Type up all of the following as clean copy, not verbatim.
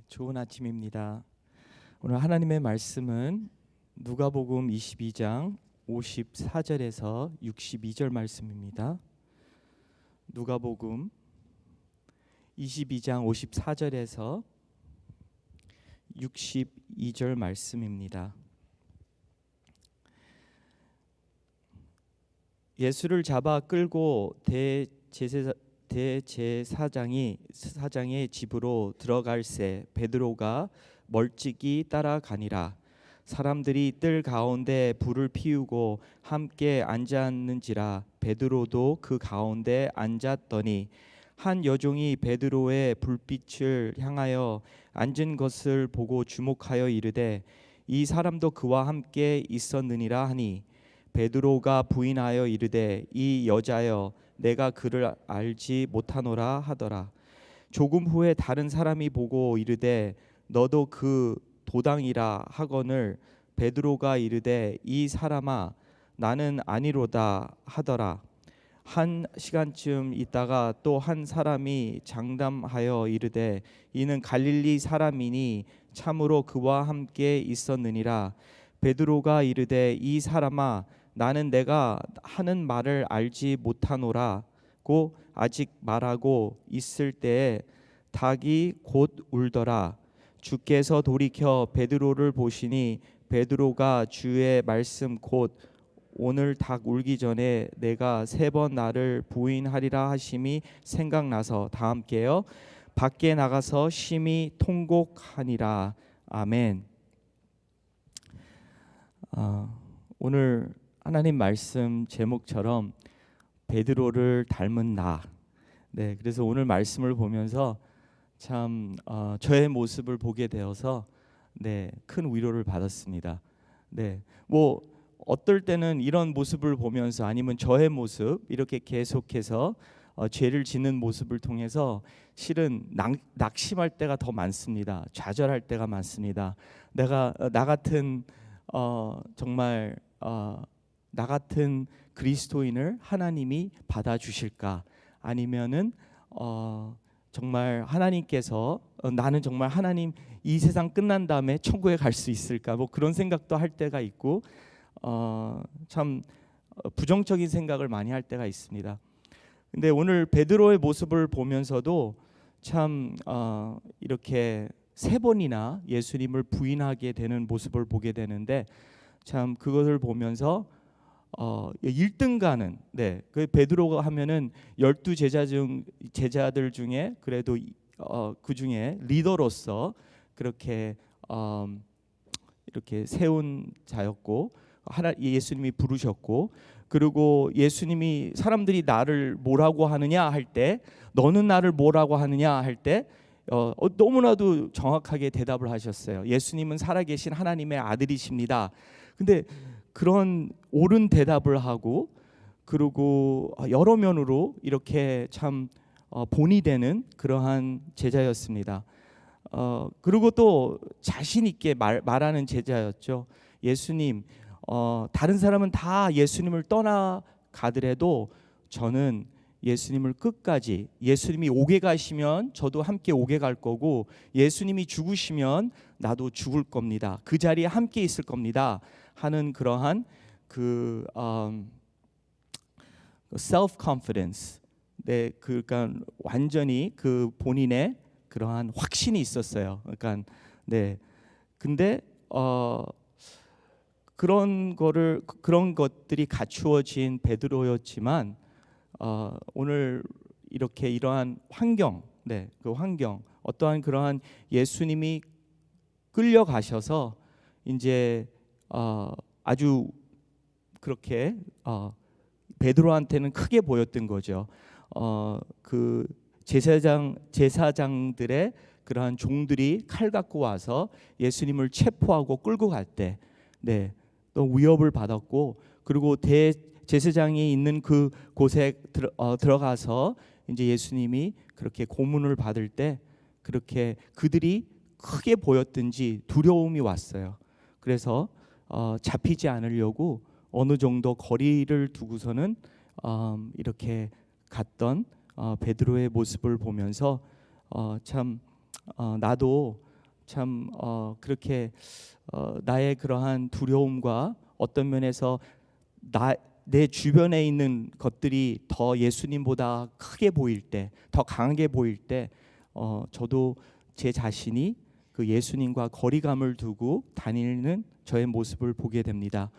좋은 아침입니다. 오늘 하나님의 말씀은 누가복음 22장 54절에서 62절 말씀입니다. 누가복음 22장 54절에서 62절 말씀입니다. 예수를 잡아 끌고 대제사장의 집으로 들어갈새 베드로가 멀찍이 따라가니라. 사람들이 뜰 가운데 불을 피우고 함께 앉았는지라. 베드로도 그 가운데 앉았더니 한 여종이 베드로의 불빛을 향하여 앉은 것을 보고 주목하여 이르되 이 사람도 그와 함께 있었느니라 하니, 베드로가 부인하여 이르되 이 여자여 내가 그를 알지 못하노라 하더라. 조금 후에 다른 사람이 보고 이르되 너도 그 도당이라 하거늘 베드로가 이르되 이 사람아 나는 아니로다 하더라. 한 시간쯤 있다가 또 한 사람이 장담하여 이르되 이는 갈릴리 사람이니 참으로 그와 함께 있었느니라. 베드로가 이르되 이 사람아 나는 내가 하는 말을 알지 못하노라고 아직 말하고 있을 때에 닭이 곧 울더라. 주께서 돌이켜 베드로를 보시니 베드로가 주의 말씀 곧 오늘 닭 울기 전에 내가 3번 나를 부인하리라 하심이 생각나서 다 함께요 밖에 나가서 심히 통곡하니라. 아멘. 오늘 하나님 말씀 제목처럼 베드로를 닮은 나. 그래서 오늘 말씀을 보면서 참 저의 모습을 보게 되어서 큰 위로를 받았습니다. 뭐 어떨 때는 이런 모습을 보면서 아니면 저의 모습 이렇게 계속해서 죄를 짓는 모습을 통해서 실은 낙심할 때가 더 많습니다. 좌절할 때가 많습니다. 내가 나 같은 정말 나 같은 그리스도인을 하나님이 받아주실까? 아니면은 정말 하나님께서 나는 정말 하나님 이 세상 끝난 다음에 천국에 갈 수 있을까? 뭐 그런 생각도 할 때가 있고 참 부정적인 생각을 많이 할 때가 있습니다. 근데 오늘 베드로의 모습을 보면서도 참 이렇게 3번이나 예수님을 부인하게 되는 모습을 보게 되는데 참 그것을 보면서 1등가는 그 베드로가 하면은 12 제자들 중에 그래도 그 중에 리더로서 그렇게 이렇게 세운 자였고 예수님이 부르셨고, 그리고 예수님이 사람들이 나를 뭐라고 하느냐 할 때 너는 나를 뭐라고 하느냐 할 때 너무나도 정확하게 대답을 하셨어요. 예수님은 살아계신 하나님의 아들이십니다. 근데 그런 옳은 대답을 하고 그리고 여러 면으로 이렇게 참 본이 되는 그러한 제자였습니다. 그리고 또 자신 있게 말하는 제자였죠. 예수님, 다른 사람은 다 예수님을 떠나가더라도 저는 예수님을 끝까지, 예수님이 오게 가시면 저도 함께 오게 갈 거고 예수님이 죽으시면 나도 죽을 겁니다. 그 자리에 함께 있을 겁니다 하는 그러한 그 self confidence, 그러니까 완전히 그 본인의 그러한 확신이 있었어요. 그러니까 근데 그런 것들이 갖추어진 베드로였지만 오늘 이렇게 이러한 환경, 그 환경, 어떠한 그러한 예수님이 끌려가셔서 이제 아주 그렇게 베드로한테는 크게 보였던 거죠. 그 제사장들의 그러한 종들이 칼 갖고 와서 예수님을 체포하고 끌고 갈 때, 또 위협을 받았고, 그리고 대제사장이 있는 그 곳에 들어가서 이제 예수님이 그렇게 고문을 받을 때 그렇게 그들이 크게 보였든지 두려움이 왔어요. 그래서 잡히지 않으려고 어느 정도 거리를 두고서는 이렇게 갔던 베드로의 모습을 보면서 참 나도 참 그렇게 나의 그러한 두려움과 어떤 면에서 내 주변에 있는 것들이 더 예수님보다 크게 보일 때, 더 강하게 보일 때, 저도 제 자신이 그 예수님과 거리감을 두고 다니는 저의 모습을 보게 됩니다.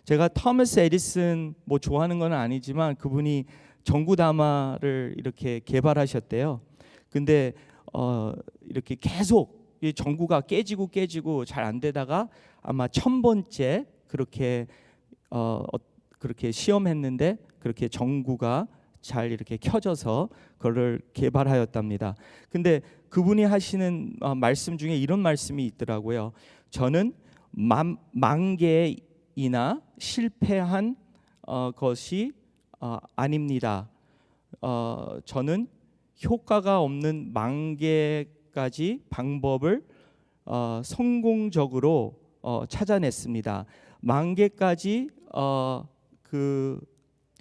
제가 토머스 에디슨 뭐 좋아하는 건 아니지만 그분이 전구다마를 이렇게 개발하셨대요. 근데 이렇게 계속 이 전구가 깨지고 잘 안 되다가 아마 1000번째 그렇게 시험했는데 그렇게 전구가 잘 이렇게 켜져서 그거를 개발하였답니다. 근데 그분이 하시는 말씀 중에 이런 말씀이 있더라고요. 저는 만 개이나 실패한 것이 아닙니다. 저는 효과가 없는 만 개까지 방법을 성공적으로 찾아냈습니다. 만 개까지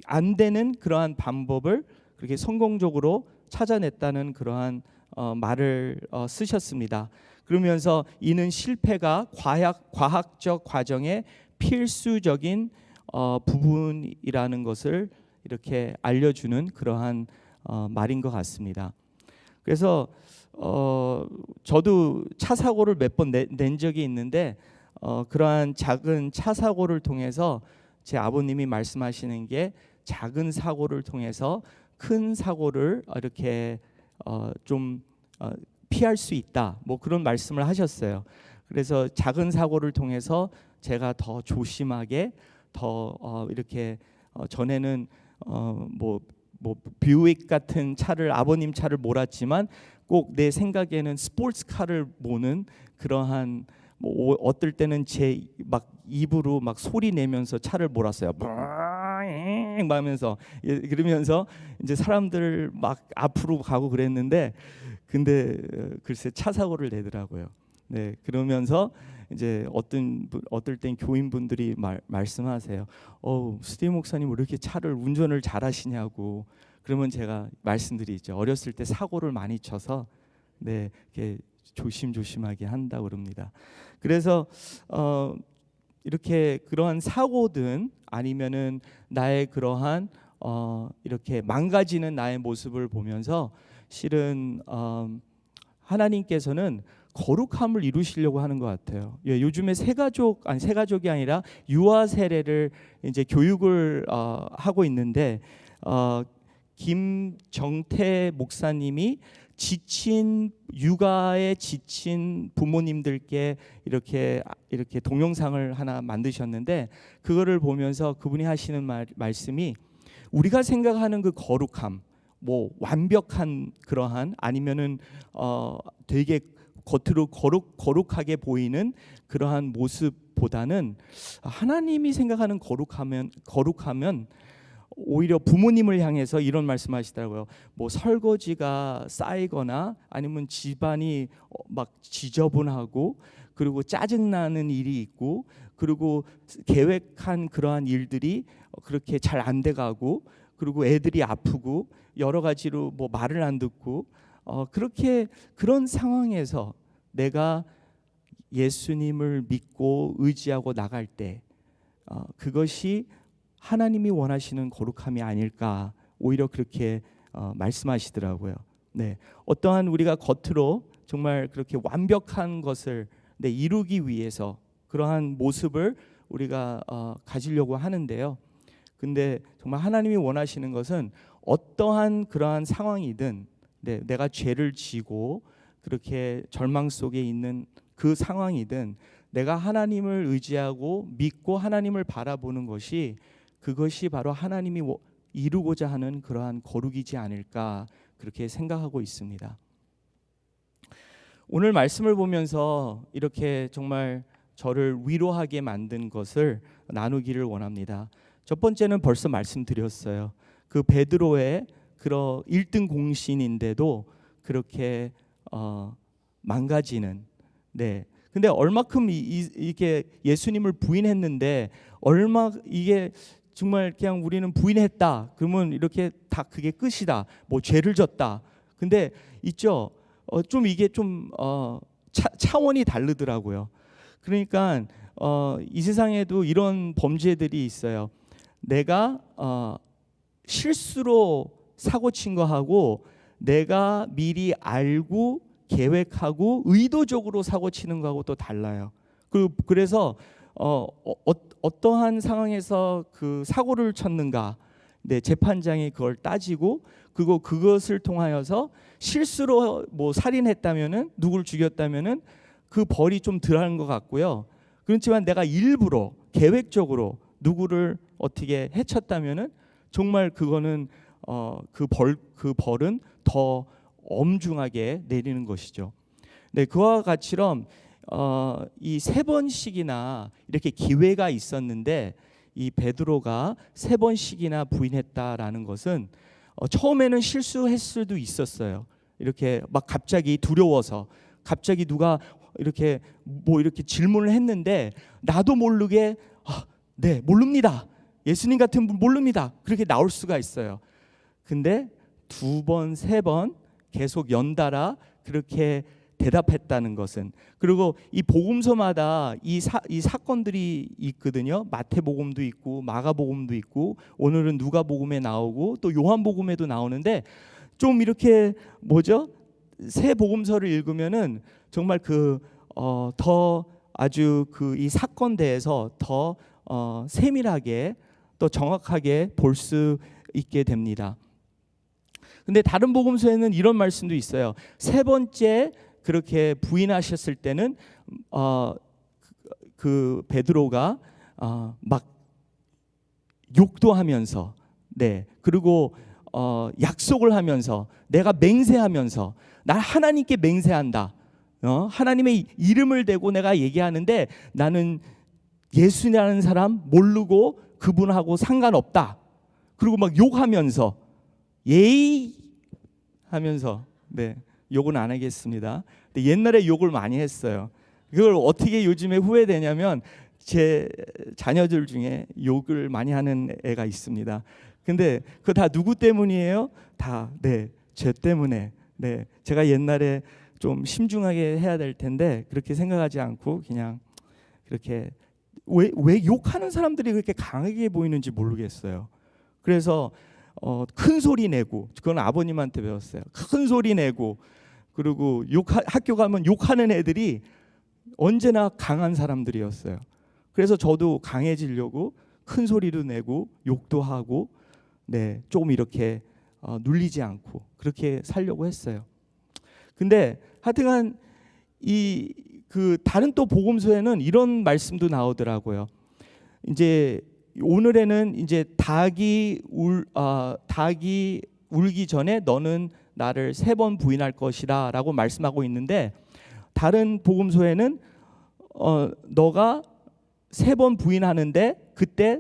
안 되는 그러한 방법을 그렇게 성공적으로 찾아냈다는 그러한 말을 쓰셨습니다. 그러면서 이는 실패가 과학적 과정의 필수적인 부분이라는 것을 이렇게 알려주는 그러한 말인 것 같습니다. 그래서 저도 차 사고를 몇 번 낸 적이 있는데 그러한 작은 차 사고를 통해서 제 아버님이 말씀하시는 게 작은 사고를 통해서 큰 사고를 이렇게 좀 피할 수 있다. 뭐 그런 말씀을 하셨어요. 그래서 작은 사고를 통해서 제가 더 조심하게 더 이렇게 전에는 뭐 뷰익 같은 차를 아버님 차를 몰았지만 꼭 내 생각에는 스포츠카를 모는 그러한 뭐 어떨 때는 제 막 입으로 막 소리 내면서 차를 몰았어요. 막 하면서 그러면서 이제 사람들 막 앞으로 가고 그랬는데 근데 글쎄 차 사고를 내더라고요. 네, 그러면서 이제 어떨 땐 교인분들이 말씀하세요. 스티브 목사님 왜 이렇게 차를 운전을 잘하시냐고. 그러면 제가 말씀드리죠. 어렸을 때 사고를 많이 쳐서 네, 이렇게 조심조심하게 한다고 그럽니다. 그래서 이렇게 그러한 사고든 아니면은 나의 그러한 이렇게 망가지는 나의 모습을 보면서 실은 하나님께서는 거룩함을 이루시려고 하는 것 같아요. 예, 요즘에 세 가족이 아니라 유아 세례를 이제 교육을 하고 있는데 김정태 목사님이 육아에 지친 부모님들께 이렇게 동영상을 하나 만드셨는데 그거를 보면서 그분이 하시는 말씀이 우리가 생각하는 그 거룩함, 뭐 완벽한 그러한 아니면은 되게 겉으로 거룩하게 보이는 그러한 모습보다는 하나님이 생각하는 거룩하면 오히려 부모님을 향해서 이런 말씀하시더라고요. 뭐 설거지가 쌓이거나 아니면 집안이 막 지저분하고 그리고 짜증나는 일이 있고 그리고 계획한 그러한 일들이 그렇게 잘 안 돼가고 그리고 애들이 아프고 여러 가지로 뭐 말을 안 듣고 그런 상황에서 내가 예수님을 믿고 의지하고 나갈 때 그것이 하나님이 원하시는 거룩함이 아닐까 오히려 그렇게 말씀하시더라고요. 네, 어떠한 우리가 겉으로 정말 그렇게 완벽한 것을 이루기 위해서 그러한 모습을 우리가 가지려고 하는데요. 근데 정말 하나님이 원하시는 것은 어떠한 그러한 상황이든 내가 죄를 지고 그렇게 절망 속에 있는 그 상황이든 내가 하나님을 의지하고 믿고 하나님을 바라보는 것이 그것이 바로 하나님이 이루고자 하는 그러한 거룩이지 않을까 그렇게 생각하고 있습니다. 오늘 말씀을 보면서 이렇게 정말 저를 위로하게 만든 것을 나누기를 원합니다. 첫 번째는 벌써 말씀드렸어요. 그 베드로의 그런 1등 공신인데도 그렇게 망가지는 근데 얼마큼 이게 예수님을 부인했는데 이게 정말 그냥 우리는 부인했다 그러면 이렇게 다 그게 끝이다 뭐 죄를 졌다 근데 있죠 좀 이게 좀 차원이 다르더라고요. 그러니까 이 세상에도 이런 범죄들이 있어요. 내가 실수로 사고 친 거하고 내가 미리 알고 계획하고 의도적으로 사고 치는 거하고 또 달라요. 그래서 어떠한 상황에서 그 사고를 쳤는가, 네, 재판장이 그걸 따지고 그것을 통하여서 실수로 뭐 살인했다면은, 누굴 죽였다면은 그 벌이 좀 덜한 것 같고요. 그렇지만 내가 일부러 계획적으로 누구를 어떻게 해쳤다면은 정말 그거는 그 벌은 더 엄중하게 내리는 것이죠. 네, 그와 같이럼 이 세 번씩이나 이렇게 기회가 있었는데 이 베드로가 세 번씩이나 부인했다라는 것은 처음에는 실수했을 수도 있었어요. 이렇게 막 갑자기 두려워서, 갑자기 누가 이렇게 뭐 이렇게 질문을 했는데 나도 모르게 네, 모릅니다. 예수님 같은 분 모릅니다. 그렇게 나올 수가 있어요. 근데 두 번, 세 번 계속 연달아 그렇게 대답했다는 것은, 그리고 이 복음서마다 이 사건들이 있거든요. 마태복음도 있고 마가복음도 있고 오늘은 누가복음에 나오고 또 요한복음에도 나오는데, 좀 이렇게 새 복음서를 읽으면은 정말 더 아주 이 사건대에서 더 세밀하게 또 정확하게 볼 수 있게 됩니다. 근데 다른 복음서에는 이런 말씀도 있어요. 세 번째 그렇게 부인하셨을 때는 그 베드로가 막 욕도 하면서, 네, 그리고 약속을 하면서, 내가 맹세하면서, 나 하나님께 맹세한다, 하나님의 이름을 대고 내가 얘기하는데 나는 예수라는 사람 모르고 그분하고 상관없다. 그리고 막 욕하면서, 예의 하면서, 네, 욕은 안 하겠습니다. 근데 옛날에 욕을 많이 했어요. 그걸 어떻게 요즘에 후회되냐면 제 자녀들 중에 욕을 많이 하는 애가 있습니다. 근데 그거 다 누구 때문이에요? 다, 네, 제 때문에. 네, 제가 옛날에 좀 심중하게 해야 될 텐데 그렇게 생각하지 않고 그냥 그렇게, 왜 욕하는 사람들이 그렇게 강하게 보이는지 모르겠어요. 그래서 큰 소리 내고, 그건 아버님한테 배웠어요. 큰 소리 내고, 그리고 학교 가면 욕하는 애들이 언제나 강한 사람들이었어요. 그래서 저도 강해지려고 큰 소리도 내고 욕도 하고, 네, 조금 이렇게 눌리지 않고 그렇게 살려고 했어요. 근데 하여튼간 다른 또 복음서에는 이런 말씀도 나오더라고요. 이제 오늘에는 이제 닭이 울기 전에 너는 나를 3번 부인할 것이라라고 말씀하고 있는데, 다른 복음서에는 너가 3번 부인하는데 그때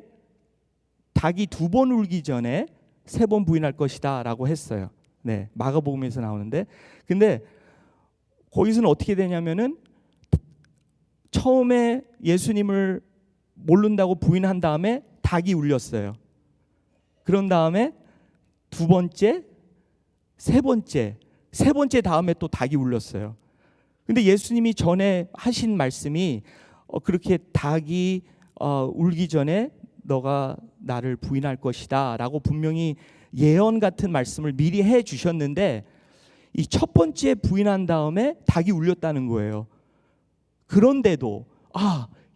닭이 2번 울기 전에 3번 부인할 것이다라고 했어요. 네, 마가복음에서 나오는데, 근데 거기서는 어떻게 되냐면은 처음에 예수님을 모른다고 부인한 다음에 닭이 울렸어요. 그런 다음에 두 번째, 세 번째 다음에 또 닭이 울렸어요. 근데 예수님이 전에 하신 말씀이 그렇게 닭이 울기 전에 너가 나를 부인할 것이다 라고 분명히 예언 같은 말씀을 미리 해 주셨는데, 이 첫 번째 부인한 다음에 닭이 울렸다는 거예요. 그런데도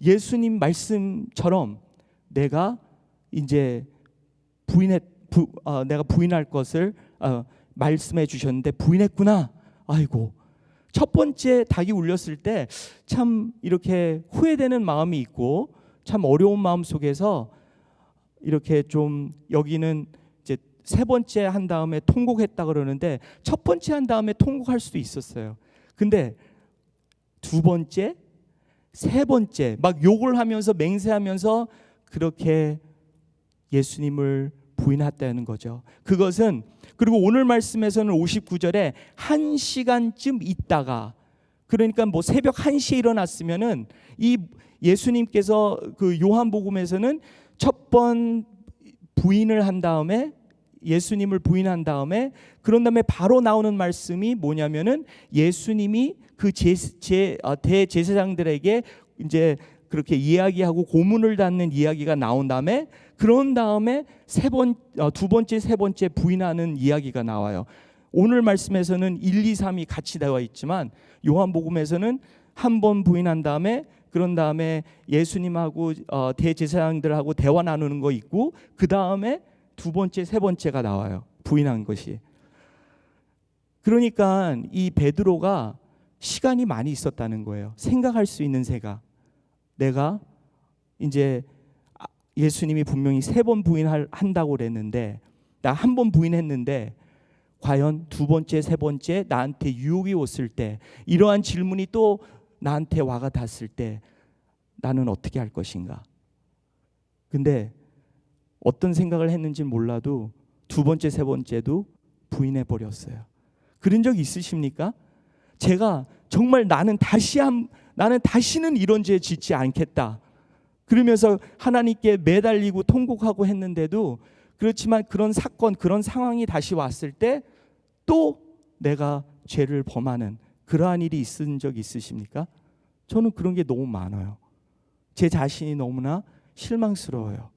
예수님 말씀처럼 내가 이제 내가 부인할 것을 말씀해 주셨는데 부인했구나. 아이고, 첫 번째 닭이 울렸을 때 참 이렇게 후회되는 마음이 있고 참 어려운 마음 속에서 이렇게 좀, 여기는 이제 세 번째 한 다음에 통곡했다 그러는데 첫 번째 한 다음에 통곡할 수도 있었어요. 근데 두 번째, 세 번째 막 욕을 하면서 맹세하면서 그렇게 예수님을 부인했다는 거죠. 그것은, 그리고 오늘 말씀에서는 59절에 1시간쯤 있다가, 그러니까 뭐 새벽 1시에 일어났으면은 이 예수님께서 그 요한복음에서는 첫 번 부인을 한 다음에 예수님을 부인한 다음에 그런 다음에 바로 나오는 말씀이 뭐냐면은 예수님이 그 대제사장들에게 이제 그렇게 이야기하고 고문을 받는 이야기가 나온 다음에 그런 다음에 두 번째, 세 번째 부인하는 이야기가 나와요. 오늘 말씀에서는 1, 2, 3이 같이 나와 있지만 요한복음에서는 한 번 부인한 다음에 그런 다음에 예수님하고 대제사장들하고 대화 나누는 거 있고 그 다음에 두 번째, 세 번째가 나와요. 부인한 것이. 그러니까 이 베드로가 시간이 많이 있었다는 거예요. 생각할 수 있는 새가. 내가 이제 예수님이 분명히 3번 부인한다고 그랬는데 나 한 번 부인했는데 과연 두 번째, 세 번째 나한테 유혹이 왔을 때 이러한 질문이 또 나한테 와가 닿았을 때 나는 어떻게 할 것인가. 근데 어떤 생각을 했는지 몰라도 두 번째, 세 번째도 부인해 버렸어요. 그런 적 있으십니까? 제가 정말 나는 다시는 이런 죄 짓지 않겠다. 그러면서 하나님께 매달리고 통곡하고 했는데도 그렇지만 그런 사건, 그런 상황이 다시 왔을 때 또 내가 죄를 범하는 그러한 일이 있은 적 있으십니까? 저는 그런 게 너무 많아요. 제 자신이 너무나 실망스러워요.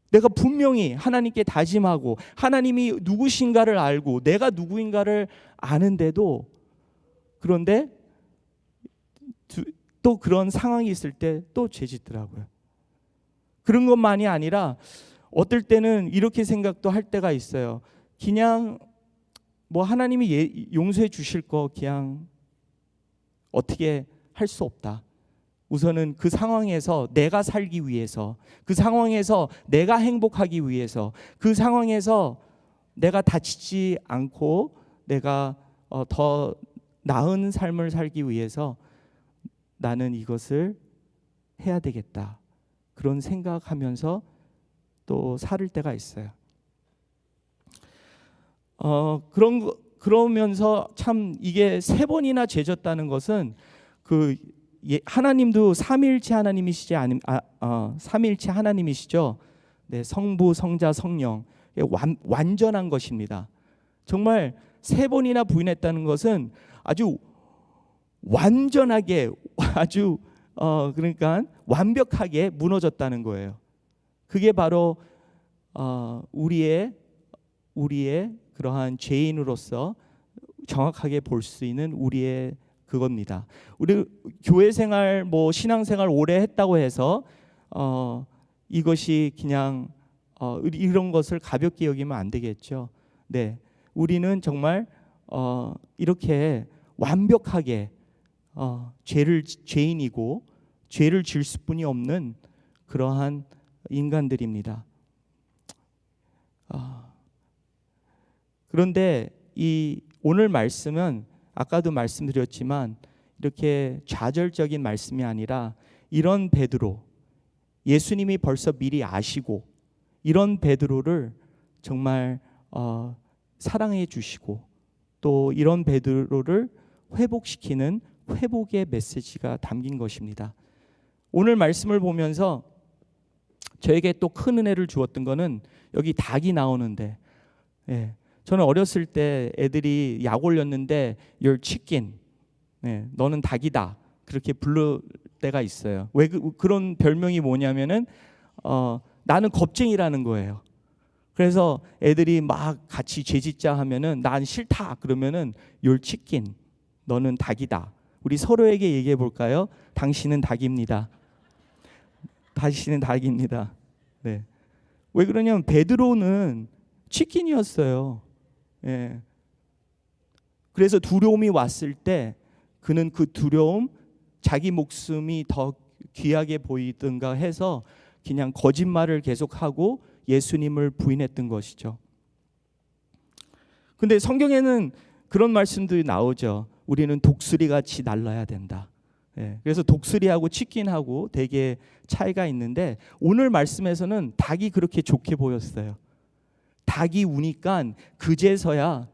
내가 분명히 하나님께 다짐하고 하나님이 누구신가를 알고 내가 누구인가를 아는데도 그런데 또 그런 상황이 있을 때 또 죄짓더라고요. 그런 것만이 아니라 어떨 때는 이렇게 생각도 할 때가 있어요. 그냥 뭐 하나님이 용서해 주실 거 그냥 어떻게 할 수 없다. 우선은 그 상황에서 내가 살기 위해서, 그 상황에서 내가 행복하기 위해서, 그 상황에서 내가 다치지 않고 내가 더 나은 삶을 살기 위해서 나는 이것을 해야 되겠다. 그런 생각하면서 또 살을 때가 있어요. 그러면서 참 이게 3번이나 죄졌다는 것은 하나님도 삼위일체 하나님이시지 삼위일체 하나님이시죠. 네, 성부, 성자, 성령 완전한 것입니다. 정말 3번이나 부인했다는 것은 아주 완전하게 그러니까 완벽하게 무너졌다는 거예요. 그게 바로 우리의 그러한 죄인으로서 정확하게 볼 수 있는 우리의 그겁니다. 우리 교회 생활, 신앙 생활 오래 했다고 해서 이것이 그냥 이런 것을 가볍게 여기면 안 되겠죠. 네, 우리는 정말 이렇게 완벽하게 죄인이고 죄를 지을 수뿐이 없는 그러한 인간들입니다. 그런데 이 오늘 말씀은 아까도 말씀드렸지만 이렇게 좌절적인 말씀이 아니라 이런 베드로, 예수님이 벌써 미리 아시고 이런 베드로를 정말 사랑해 주시고 또 이런 베드로를 회복시키는 회복의 메시지가 담긴 것입니다. 오늘 말씀을 보면서 저에게 또 큰 은혜를 주었던 거는 여기 닭이 나오는데, 저는 어렸을 때 애들이 약 올렸는데 You're chicken, 너는 닭이다 그렇게 부를 때가 있어요. 왜 그런 별명이 뭐냐면은 나는 겁쟁이라는 거예요. 그래서 애들이 막 같이 죄짓자 하면은 난 싫다 그러면은 You're chicken, 너는 닭이다. 우리 서로에게 얘기해 볼까요? 당신은 닭입니다. 당신은 닭입니다. 네. 왜 그러냐면 베드로는 치킨이었어요. 그래서 두려움이 왔을 때 그는 그 두려움, 자기 목숨이 더 귀하게 보이든가 해서 그냥 거짓말을 계속하고 예수님을 부인했던 것이죠. 근데 성경에는 그런 말씀도 나오죠. 우리는 독수리같이 날아야 된다. 그래서 독수리하고 치킨하고 되게 차이가 있는데 오늘 말씀에서는 닭이 그렇게 좋게 보였어요. 닭이 우니까 그제서야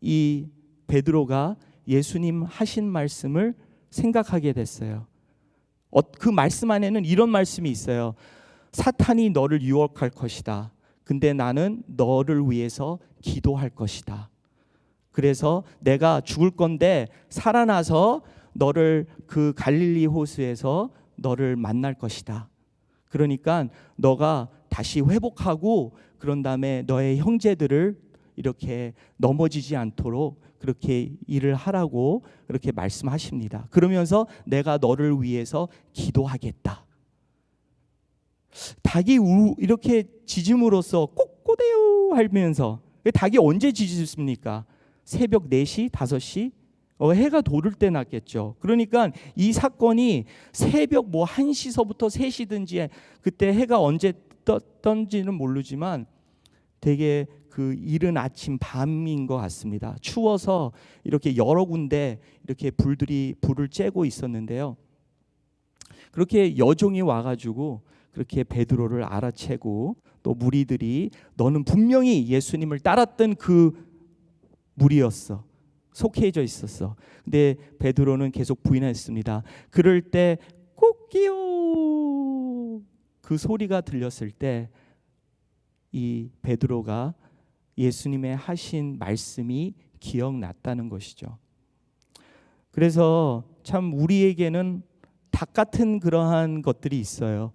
이 베드로가 예수님 하신 말씀을 생각하게 됐어요. 그 말씀 안에는 이런 말씀이 있어요. 사탄이 너를 유혹할 것이다. 근데 나는 너를 위해서 기도할 것이다. 그래서 내가 죽을 건데 살아나서 너를 그 갈릴리 호수에서 너를 만날 것이다. 그러니까 너가 다시 회복하고 그런 다음에 너의 형제들을 이렇게 넘어지지 않도록 그렇게 일을 하라고 그렇게 말씀하십니다. 그러면서 내가 너를 위해서 기도하겠다. 닭이 이렇게 짖음으로써 꼬꼬대요 하면서, 닭이 언제 짖습니까? 새벽 4시, 5시? 해가 도를 때 났겠죠. 그러니까 이 사건이 새벽 1시서부터 3시든지 그때 해가 언제 떴던지는 모르지만 되게 그 이른 아침 밤인 것 같습니다. 추워서 이렇게 여러 군데 이렇게 불을 쬐고 있었는데요. 그렇게 여종이 와가지고 그렇게 베드로를 알아채고 또 무리들이 너는 분명히 예수님을 따랐던 그 무리였어. 속해져 있었어. 근데 베드로는 계속 부인했습니다. 그럴 때 꼭기요 그 소리가 들렸을 때 이 베드로가 예수님의 하신 말씀이 기억났다는 것이죠. 그래서 참 우리에게는 닭 같은 그러한 것들이 있어요.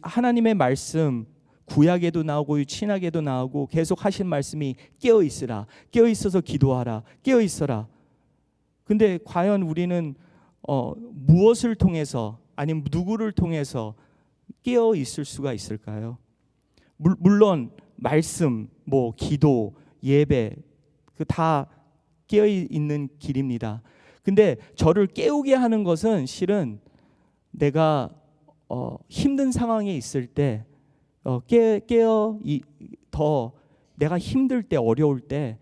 하나님의 말씀 구약에도 나오고 신약에도 나오고 계속 하신 말씀이 깨어 있으라, 깨어 있어서 기도하라, 깨어 있어라. 근데 과연 우리는 무엇을 통해서 아니면 누구를 통해서 깨어 있을 수가 있을까요? 물론 말씀, 기도, 예배 그 다 깨어 있는 길입니다. 근데 저를 깨우게 하는 것은 실은 내가 힘든 상황에 있을 때 더 내가 힘들 때 어려울 때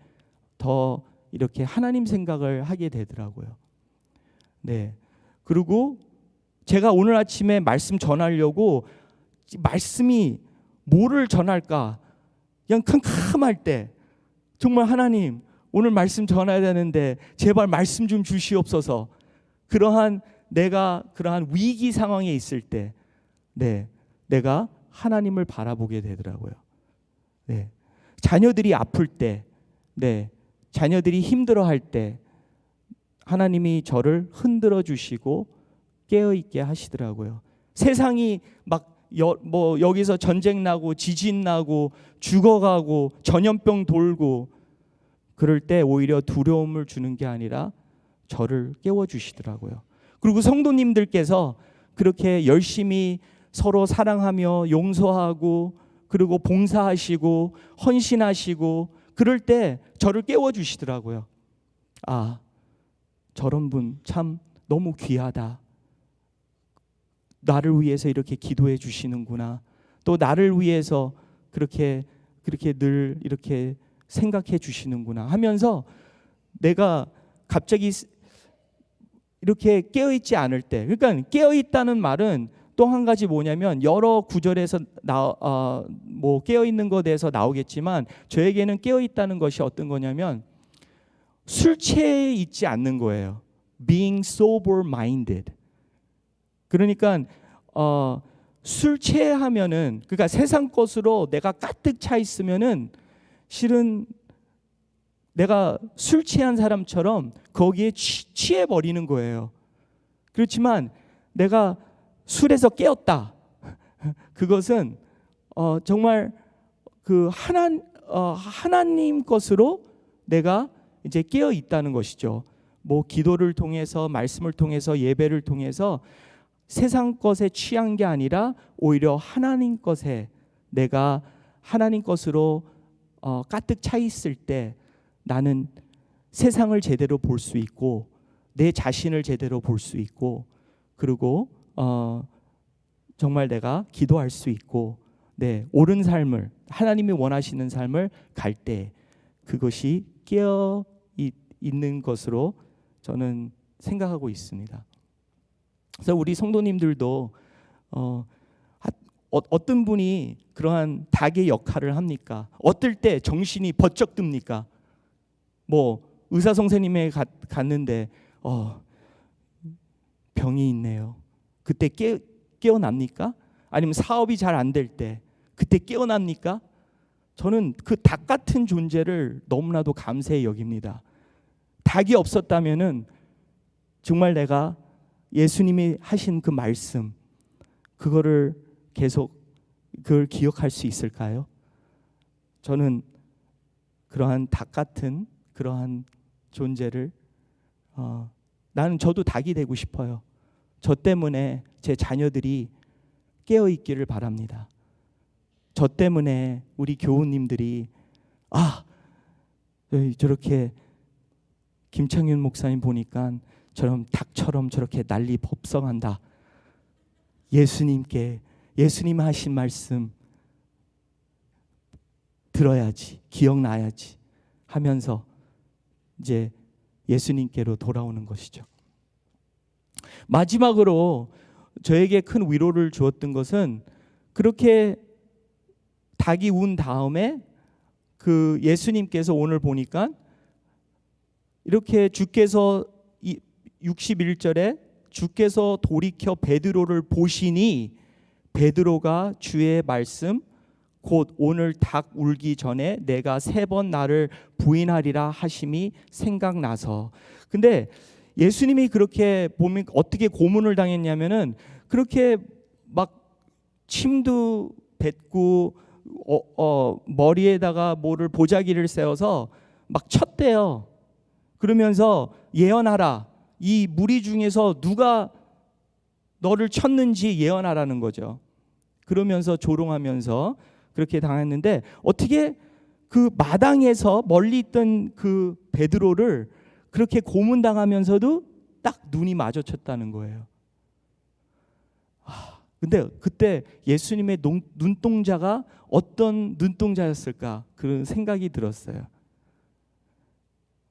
더 이렇게 하나님 생각을 하게 되더라고요. 네. 그리고 제가 오늘 아침에 말씀 전하려고 말씀이 뭐를 전할까 그냥 캄캄할 때 정말 하나님 오늘 말씀 전해야 되는데 제발 말씀 좀 주시옵소서. 내가 그러한 위기 상황에 있을 때 내가 하나님을 바라보게 되더라고요. 네. 자녀들이 아플 때, 자녀들이 힘들어할 때 하나님이 저를 흔들어 주시고 깨어 있게 하시더라고요. 세상이 막 여기서 전쟁 나고 지진 나고 죽어가고 전염병 돌고 그럴 때 오히려 두려움을 주는 게 아니라 저를 깨워 주시더라고요. 그리고 성도님들께서 그렇게 열심히 서로 사랑하며 용서하고 그리고 봉사하시고 헌신하시고 그럴 때 저를 깨워 주시더라고요. 아, 저런 분 참 너무 귀하다. 나를 위해서 이렇게 기도해 주시는구나. 또 나를 위해서 그렇게 늘 이렇게 생각해 주시는구나 하면서 내가 갑자기 이렇게 깨어 있지 않을 때, 그러니까 깨어 있다는 말은 또 한 가지 뭐냐면 여러 구절에서 깨어 있는 것에 대해서 나오겠지만 저에게는 깨어 있다는 것이 어떤 거냐면 술 취해 있지 않는 거예요. Being sober minded. 그러니까 술 취하면은 그러니까 세상 것으로 내가 가득 차 있으면은 실은 내가 술 취한 사람처럼 거기에 취해 버리는 거예요. 그렇지만 내가 술에서 깨었다. 그것은 정말 그 하나님 것으로 내가 이제 깨어 있다는 것이죠. 기도를 통해서 말씀을 통해서 예배를 통해서 세상 것에 취한 게 아니라 오히려 하나님 것에 내가 하나님 것으로 가득 차 있을 때 나는 세상을 제대로 볼 수 있고 내 자신을 제대로 볼 수 있고 그리고 정말 내가 기도할 수 있고 옳은 삶을 하나님이 원하시는 삶을 갈 때 그것이 깨어 있는 것으로 저는 생각하고 있습니다. 그래서 우리 성도님들도 어떤 분이 그러한 닭의 역할을 합니까? 어떨 때 정신이 번쩍 듭니까? 의사 선생님에 갔는데 병이 있네요. 그때 깨어납니까? 아니면 사업이 잘 안 될 때 그때 깨어납니까? 저는 그 닭 같은 존재를 너무나도 감사히 여깁니다. 닭이 없었다면은 정말 내가 예수님이 하신 그 말씀, 그거를 계속 그걸 기억할 수 있을까요? 저는 그러한 닭 같은 그러한 존재를 저도 닭이 되고 싶어요. 저 때문에 제 자녀들이 깨어 있기를 바랍니다. 저 때문에 우리 교우님들이 저렇게 김창윤 목사님 보니까 저런 닭처럼 저렇게 난리 법성한다. 예수님 하신 말씀 들어야지, 기억나야지 하면서 이제 예수님께로 돌아오는 것이죠. 마지막으로 저에게 큰 위로를 주었던 것은 그렇게 닭이 운 다음에 그 예수님께서 오늘 보니까 이렇게 주께서 61절에 주께서 돌이켜 베드로를 보시니 베드로가 주의 말씀 곧 오늘 닭 울기 전에 내가 3번 나를 부인하리라 하심이 생각나서. 근데 예수님이 그렇게 보면 어떻게 고문을 당했냐면은 그렇게 막 침도 뱉고 머리에다가 뭐를 보자기를 세워서 막 쳤대요. 그러면서 예언하라. 이 무리 중에서 누가 너를 쳤는지 예언하라는 거죠. 그러면서 조롱하면서 그렇게 당했는데 어떻게 그 마당에서 멀리 있던 그 베드로를 그렇게 고문당하면서도 딱 눈이 마주쳤다는 거예요. 근데 그때 예수님의 눈동자가 어떤 눈동자였을까 그런 생각이 들었어요.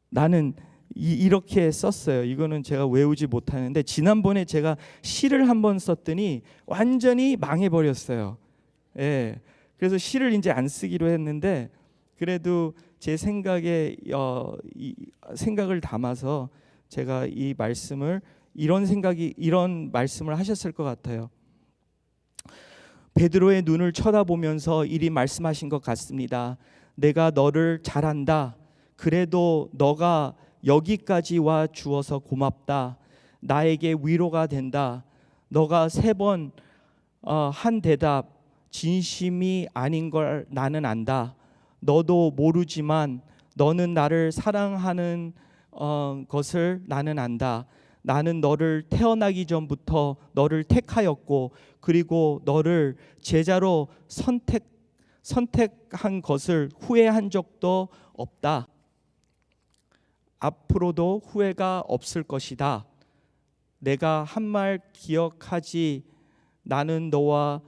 나는 이렇게 썼어요. 이거는 제가 외우지 못하는데 지난번에 제가 시를 한번 썼더니 완전히 망해버렸어요. 예. 그래서 시를 이제 안 쓰기로 했는데 그래도 제 생각에 생각을 담아서 제가 이 말씀을 이런 말씀을 하셨을 것 같아요. 베드로의 눈을 쳐다보면서 이리 말씀하신 것 같습니다. 내가 너를 잘 안다. 그래도 너가 여기까지 와 주어서 고맙다. 나에게 위로가 된다. 너가 3번 한 대답 진심이 아닌 걸 나는 안다. 너도 모르지만 너는 나를 사랑하는 것을 나는 안다. 나는 너를 태어나기 전부터 너를 택하였고 그리고 너를 제자로 선택한 것을 후회한 적도 없다. 앞으로도 후회가 없을 것이다. 내가 한 말 기억하지. 나는 너와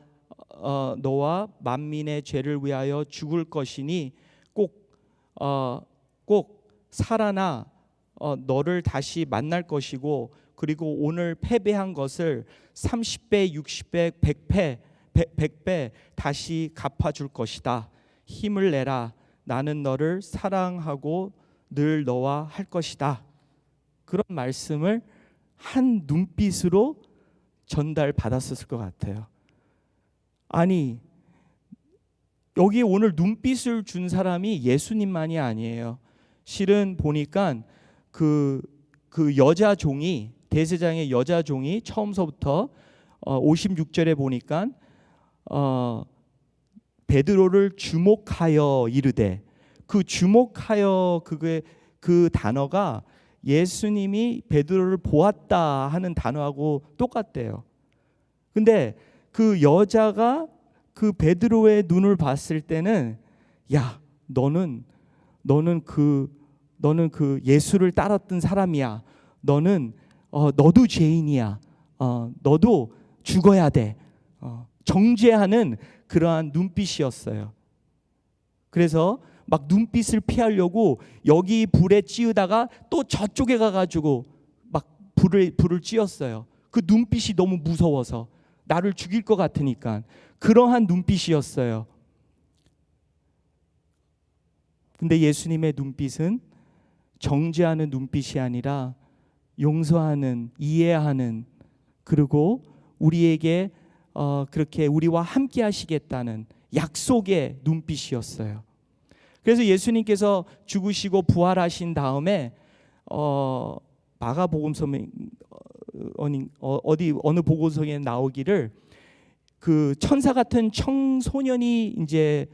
만민의 죄를 위하여 죽을 것이니 꼭 살아나 너를 다시 만날 것이고 그리고 오늘 패배한 것을 30배, 60배, 100배 다시 갚아줄 것이다. 힘을 내라. 나는 너를 사랑하고 늘 너와 할 것이다. 그런 말씀을 한 눈빛으로 전달받았을 것 같아요. 아니 여기 오늘 눈빛을 준 사람이 예수님만이 아니에요. 실은 보니까 그 여자 종이 대제장의 여자 종이 처음서부터 56절에 보니까 베드로를 주목하여 이르되 그 주목하여 그 단어가 예수님이 베드로를 보았다 하는 단어하고 똑같대요. 근데 그 여자가 그 베드로의 눈을 봤을 때는 야 너는 그 예수를 따랐던 사람이야. 너도 죄인이야. 너도 죽어야 돼. 정죄하는 그러한 눈빛이었어요. 그래서 막 눈빛을 피하려고 여기 불에 찌우다가 또 저쪽에 가가지고 막 불을 찌웠어요. 그 눈빛이 너무 무서워서 나를 죽일 것 같으니까 그러한 눈빛이었어요. 근데 예수님의 눈빛은 정죄하는 눈빛이 아니라 용서하는, 이해하는, 그리고 우리에게 그렇게 우리와 함께 하시겠다는 약속의 눈빛이었어요. 그래서 예수님께서 죽으시고 부활하신 다음에 마가복음서에 어느 복음서에 나오기를 그 천사 같은 청소년이 이제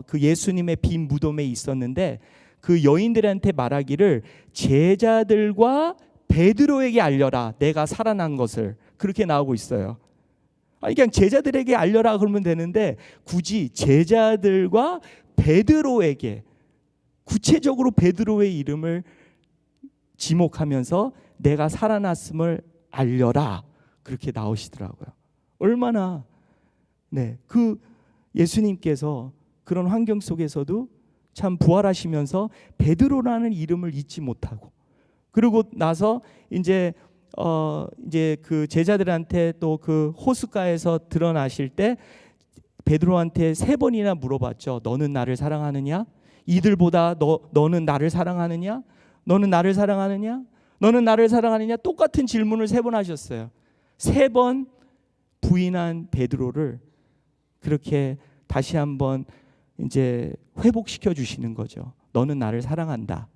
그 예수님의 빈 무덤에 있었는데 그 여인들한테 말하기를 제자들과 베드로에게 알려라 내가 살아난 것을, 그렇게 나오고 있어요. 아니 그냥 제자들에게 알려라 그러면 되는데 굳이 제자들과 베드로에게, 구체적으로 베드로의 이름을 지목하면서 내가 살아났음을 알려라 그렇게 나오시더라고요. 얼마나 그 예수님께서 그런 환경 속에서도 참 부활하시면서 베드로라는 이름을 잊지 못하고, 그리고 나서 이제 그 제자들한테 또 그 호숫가에서 드러나실 때 베드로한테 3번이나 물어봤죠. 너는 나를 사랑하느냐? 이들보다 너는 나를 사랑하느냐? 너는 나를 사랑하느냐? 너는 나를 사랑하느냐? 똑같은 질문을 3번 하셨어요. 3번 부인한 베드로를 그렇게 다시 한번 이제 회복시켜 주시는 거죠. 너는 나를 사랑한다.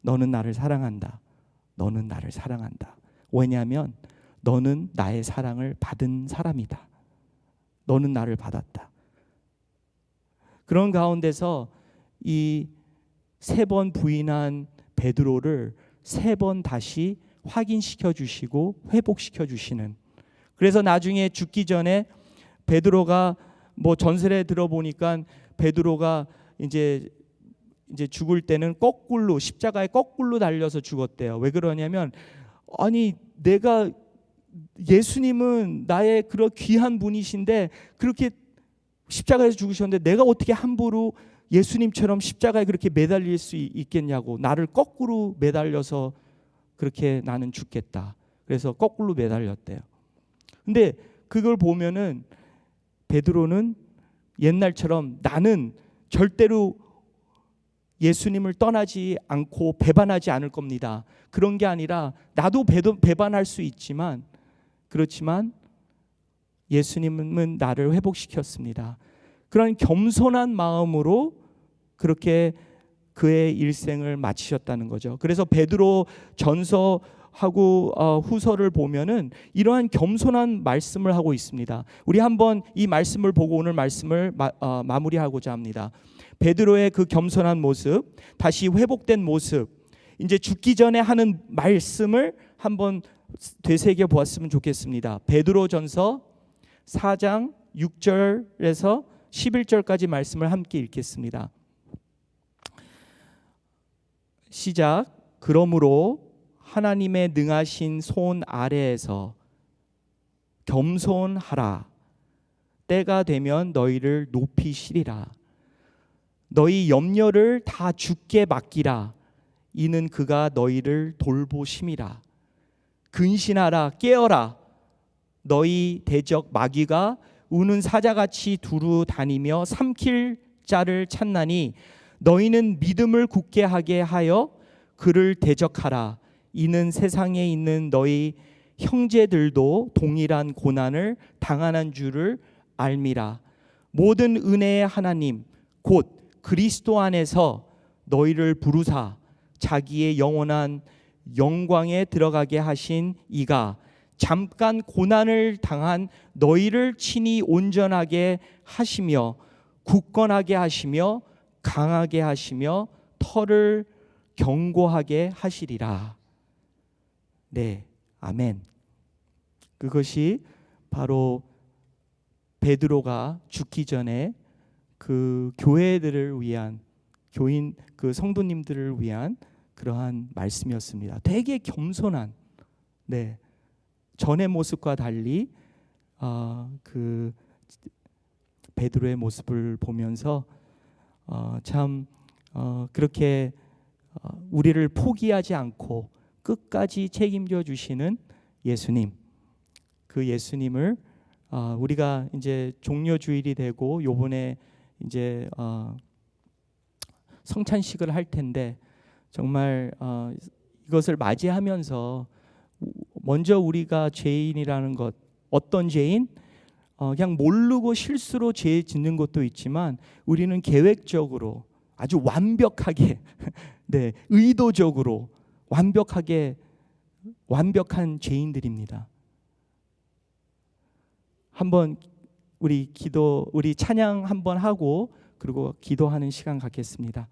너는 나를 사랑한다. 너는 나를 사랑한다. 왜냐하면 너는 나의 사랑을 받은 사람이다. 너는 나를 받았다. 그런 가운데서 이 3번 부인한 베드로를 3번 다시 확인시켜 주시고 회복시켜 주시는. 그래서 나중에 죽기 전에 베드로가 뭐 전설에 들어보니까 베드로가 이제 죽을 때는 거꾸로 십자가에 거꾸로 달려서 죽었대요. 왜 그러냐면 아니 내가 예수님은 나의 그런 귀한 분이신데 그렇게 십자가에서 죽으셨는데 내가 어떻게 함부로 예수님처럼 십자가에 그렇게 매달릴 수 있겠냐고, 나를 거꾸로 매달려서 그렇게 나는 죽겠다. 그래서 거꾸로 매달렸대요. 근데 그걸 보면은 베드로는 옛날처럼 나는 절대로 예수님을 떠나지 않고 배반하지 않을 겁니다. 그런 게 아니라 나도 배반할 수 있지만 그렇지만 예수님은 나를 회복시켰습니다. 그런 겸손한 마음으로 그렇게 그의 일생을 마치셨다는 거죠. 그래서 베드로 전서하고 후서를 보면은 이러한 겸손한 말씀을 하고 있습니다. 우리 한번 이 말씀을 보고 오늘 말씀을 마무리하고자 합니다. 베드로의 그 겸손한 모습, 다시 회복된 모습, 이제 죽기 전에 하는 말씀을 한번 되새겨 보았으면 좋겠습니다. 베드로전서 4장 6절에서 11절까지 말씀을 함께 읽겠습니다. 시작. 그러므로 하나님의 능하신 손 아래에서 겸손하라. 때가 되면 너희를 높이시리라. 너희 염려를 다 주께 맡기라. 이는 그가 너희를 돌보심이라. 근신하라. 깨어라. 너희 대적 마귀가 우는 사자같이 두루 다니며 삼킬 자를 찾나니 너희는 믿음을 굳게 하게 하여 그를 대적하라. 이는 세상에 있는 너희 형제들도 동일한 고난을 당하는 줄을 알미라. 모든 은혜의 하나님 곧 그리스도 안에서 너희를 부르사 자기의 영원한 영광에 들어가게 하신 이가 잠깐 고난을 당한 너희를 친히 온전하게 하시며 굳건하게 하시며 강하게 하시며 터를 견고하게 하시리라. 네, 아멘. 그것이 바로 베드로가 죽기 전에 그 교회들을 위한, 교인 그 성도님들을 위한 그러한 말씀이었습니다. 되게 겸손한, 전의 모습과 달리 그 베드로의 모습을 보면서 참 그렇게 우리를 포기하지 않고 끝까지 책임져 주시는 예수님, 그 예수님을 우리가 이제 종려 주일이 되고 요번에 이제 성찬식을 할 텐데 정말 이것을 맞이하면서 먼저 우리가 죄인이라는 것, 어떤 죄인? 그냥 모르고 실수로 죄 짓는 것도 있지만 우리는 계획적으로 아주 완벽하게 네, 의도적으로 완벽한 죄인들입니다. 한번 우리 찬양 한번 하고 그리고 기도하는 시간 갖겠습니다.